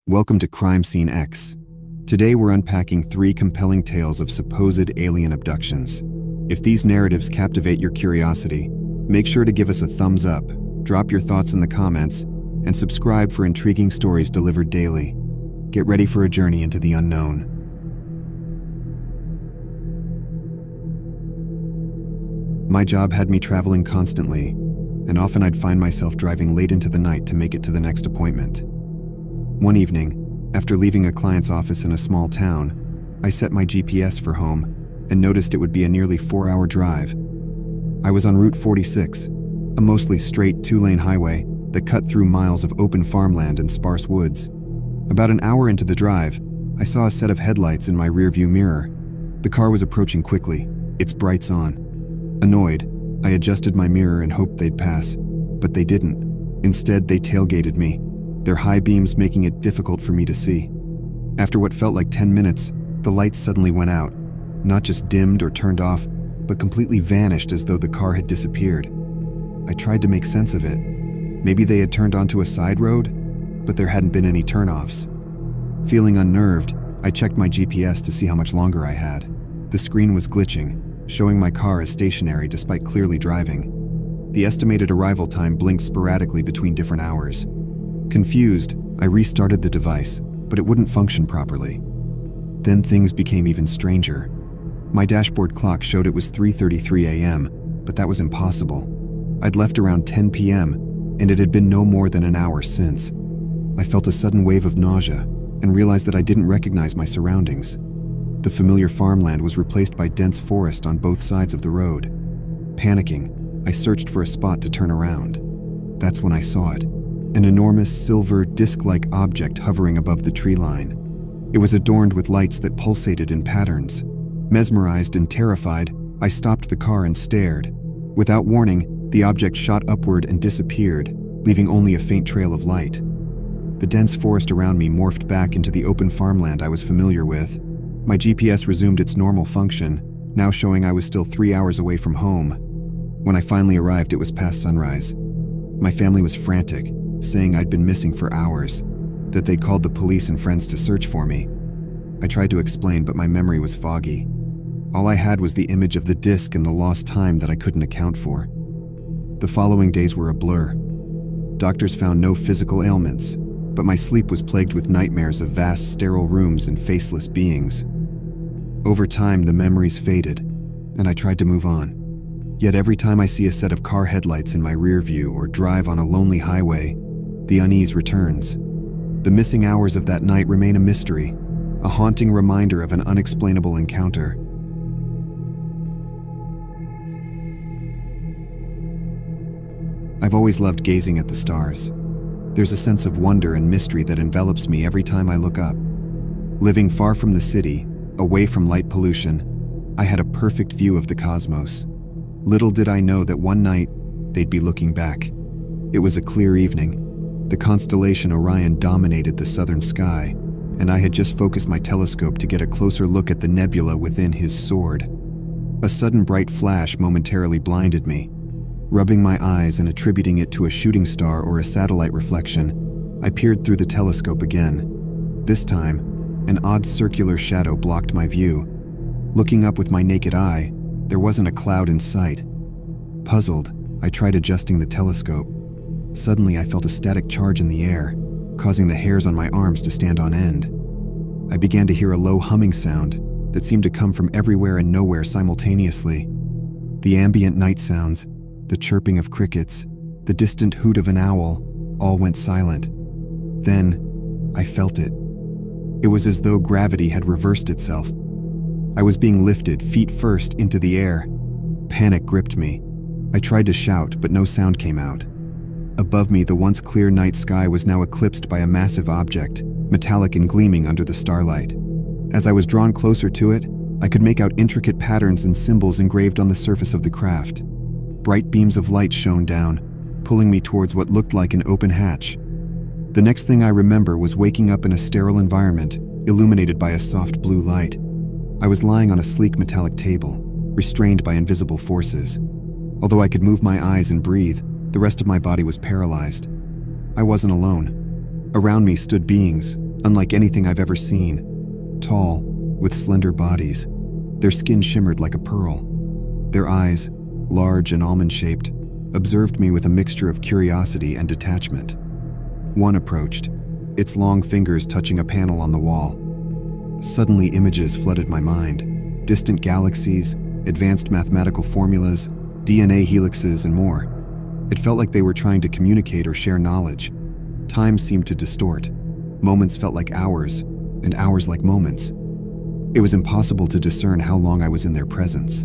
Welcome to Crime Scene X. Today we're unpacking 3 compelling tales of supposed alien abductions. If these narratives captivate your curiosity, make sure to give us a thumbs up, drop your thoughts in the comments, and subscribe for intriguing stories delivered daily. Get ready for a journey into the unknown. My job had me traveling constantly, and often I'd find myself driving late into the night to make it to the next appointment. One evening, after leaving a client's office in a small town, I set my GPS for home and noticed it would be a nearly 4-hour drive. I was on Route 46, a mostly straight 2-lane highway that cut through miles of open farmland and sparse woods. About an hour into the drive, I saw a set of headlights in my rearview mirror. The car was approaching quickly, its brights on. Annoyed, I adjusted my mirror and hoped they'd pass, but they didn't. Instead, they tailgated me, their high beams making it difficult for me to see. After what felt like 10 minutes, the lights suddenly went out, not just dimmed or turned off, but completely vanished as though the car had disappeared. I tried to make sense of it. Maybe they had turned onto a side road, but there hadn't been any turnoffs. Feeling unnerved, I checked my GPS to see how much longer I had. The screen was glitching, showing my car as stationary despite clearly driving. The estimated arrival time blinked sporadically between different hours. Confused, I restarted the device, but it wouldn't function properly. Then things became even stranger. My dashboard clock showed it was 3:33 a.m., but that was impossible. I'd left around 10 p.m., and it had been no more than an hour since. I felt a sudden wave of nausea and realized that I didn't recognize my surroundings. The familiar farmland was replaced by dense forest on both sides of the road. Panicking, I searched for a spot to turn around. That's when I saw it. An enormous silver disc-like object hovering above the tree line. It was adorned with lights that pulsated in patterns. Mesmerized and terrified, I stopped the car and stared. Without warning, the object shot upward and disappeared, leaving only a faint trail of light. The dense forest around me morphed back into the open farmland I was familiar with. My GPS resumed its normal function, now showing I was still 3 hours away from home. When I finally arrived, it was past sunrise. My family was frantic, saying I'd been missing for hours, that they'd called the police and friends to search for me. I tried to explain, but my memory was foggy. All I had was the image of the disc and the lost time that I couldn't account for. The following days were a blur. Doctors found no physical ailments, but my sleep was plagued with nightmares of vast, sterile rooms and faceless beings. Over time, the memories faded, and I tried to move on. Yet every time I see a set of car headlights in my rear view or drive on a lonely highway, the unease returns. The missing hours of that night remain a mystery, a haunting reminder of an unexplainable encounter. I've always loved gazing at the stars. There's a sense of wonder and mystery that envelops me every time I look up. Living far from the city, away from light pollution, I had a perfect view of the cosmos. Little did I know that one night, they'd be looking back. It was a clear evening. The constellation Orion dominated the southern sky, and I had just focused my telescope to get a closer look at the nebula within his sword. A sudden bright flash momentarily blinded me. Rubbing my eyes and attributing it to a shooting star or a satellite reflection, I peered through the telescope again. This time, an odd circular shadow blocked my view. Looking up with my naked eye, there wasn't a cloud in sight. Puzzled, I tried adjusting the telescope. Suddenly, I felt a static charge in the air, causing the hairs on my arms to stand on end. I began to hear a low humming sound that seemed to come from everywhere and nowhere simultaneously. The ambient night sounds, the chirping of crickets, the distant hoot of an owl, all went silent. Then, I felt it. It was as though gravity had reversed itself. I was being lifted, feet first, into the air. Panic gripped me. I tried to shout, but no sound came out. Above me, the once clear night sky was now eclipsed by a massive object, metallic and gleaming under the starlight. As I was drawn closer to it, I could make out intricate patterns and symbols engraved on the surface of the craft. Bright beams of light shone down, pulling me towards what looked like an open hatch. The next thing I remember was waking up in a sterile environment, illuminated by a soft blue light. I was lying on a sleek metallic table, restrained by invisible forces. Although I could move my eyes and breathe, the rest of my body was paralyzed. I wasn't alone. Around me stood beings, unlike anything I've ever seen. Tall, with slender bodies, their skin shimmered like a pearl. Their eyes, large and almond-shaped, observed me with a mixture of curiosity and detachment. One approached, its long fingers touching a panel on the wall. Suddenly, images flooded my mind: distant galaxies, advanced mathematical formulas, DNA helixes, and more. It felt like they were trying to communicate or share knowledge. Time seemed to distort. Moments felt like hours, and hours like moments. It was impossible to discern how long I was in their presence.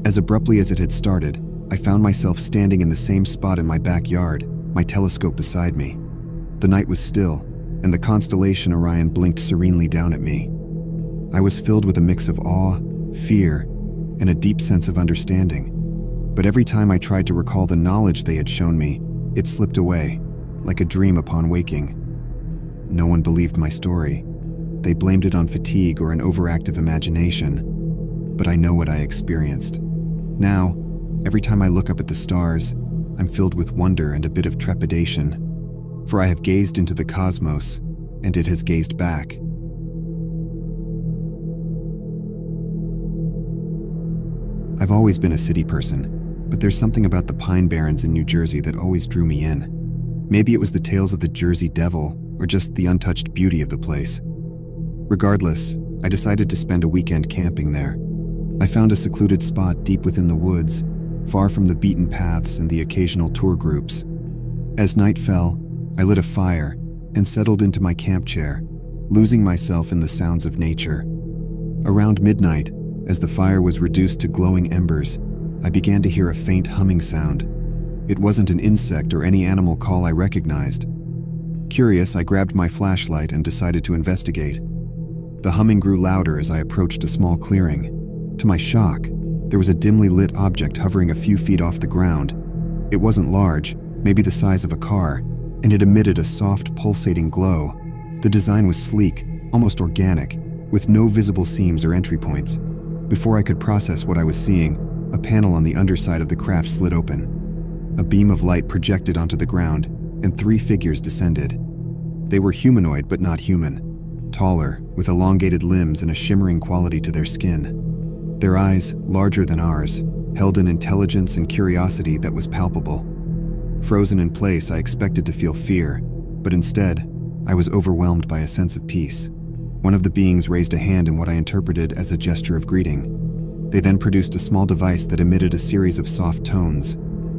As abruptly as it had started, I found myself standing in the same spot in my backyard, my telescope beside me. The night was still, and the constellation Orion blinked serenely down at me. I was filled with a mix of awe, fear, and a deep sense of understanding. But every time I tried to recall the knowledge they had shown me, it slipped away, like a dream upon waking. No one believed my story. They blamed it on fatigue or an overactive imagination. But I know what I experienced. Now, every time I look up at the stars, I'm filled with wonder and a bit of trepidation. For I have gazed into the cosmos, and it has gazed back. I've always been a city person, but there's something about the Pine Barrens in New Jersey that always drew me in. Maybe it was the tales of the Jersey Devil, or just the untouched beauty of the place. Regardless, I decided to spend a weekend camping there. I found a secluded spot deep within the woods, far from the beaten paths and the occasional tour groups. As night fell, I lit a fire and settled into my camp chair, losing myself in the sounds of nature. Around midnight, as the fire was reduced to glowing embers, I began to hear a faint humming sound. It wasn't an insect or any animal call I recognized. Curious, I grabbed my flashlight and decided to investigate. The humming grew louder as I approached a small clearing. To my shock, there was a dimly lit object hovering a few feet off the ground. It wasn't large, maybe the size of a car, and it emitted a soft, pulsating glow. The design was sleek, almost organic, with no visible seams or entry points. Before I could process what I was seeing, a panel on the underside of the craft slid open. A beam of light projected onto the ground, and 3 figures descended. They were humanoid but not human, taller, with elongated limbs and a shimmering quality to their skin. Their eyes, larger than ours, held an intelligence and curiosity that was palpable. Frozen in place, I expected to feel fear, but instead, I was overwhelmed by a sense of peace. One of the beings raised a hand in what I interpreted as a gesture of greeting. They then produced a small device that emitted a series of soft tones.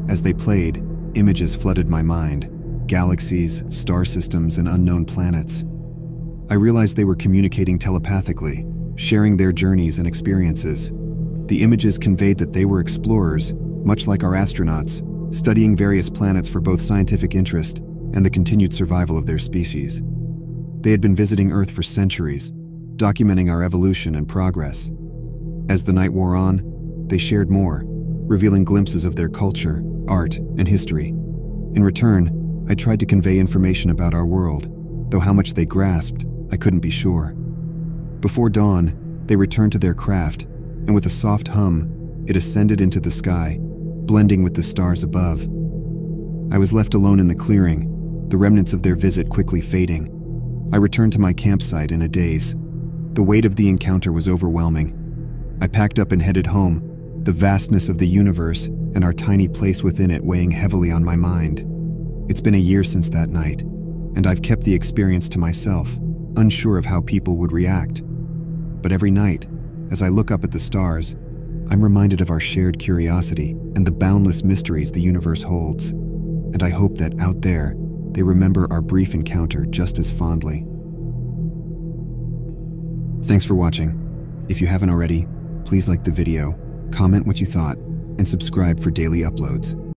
As they played, images flooded my mind: galaxies, star systems, and unknown planets. I realized they were communicating telepathically, sharing their journeys and experiences. The images conveyed that they were explorers, much like our astronauts, studying various planets for both scientific interest and the continued survival of their species. They had been visiting Earth for centuries, documenting our evolution and progress. As the night wore on, they shared more, revealing glimpses of their culture, art, and history. In return, I tried to convey information about our world, though how much they grasped, I couldn't be sure. Before dawn, they returned to their craft, and with a soft hum, it ascended into the sky, blending with the stars above. I was left alone in the clearing, the remnants of their visit quickly fading. I returned to my campsite in a daze. The weight of the encounter was overwhelming. I packed up and headed home, the vastness of the universe and our tiny place within it weighing heavily on my mind. It's been a year since that night, and I've kept the experience to myself, unsure of how people would react. But every night, as I look up at the stars, I'm reminded of our shared curiosity and the boundless mysteries the universe holds. And I hope that out there, they remember our brief encounter just as fondly. Thanks for watching. If you haven't already, please like the video, comment what you thought, and subscribe for daily uploads.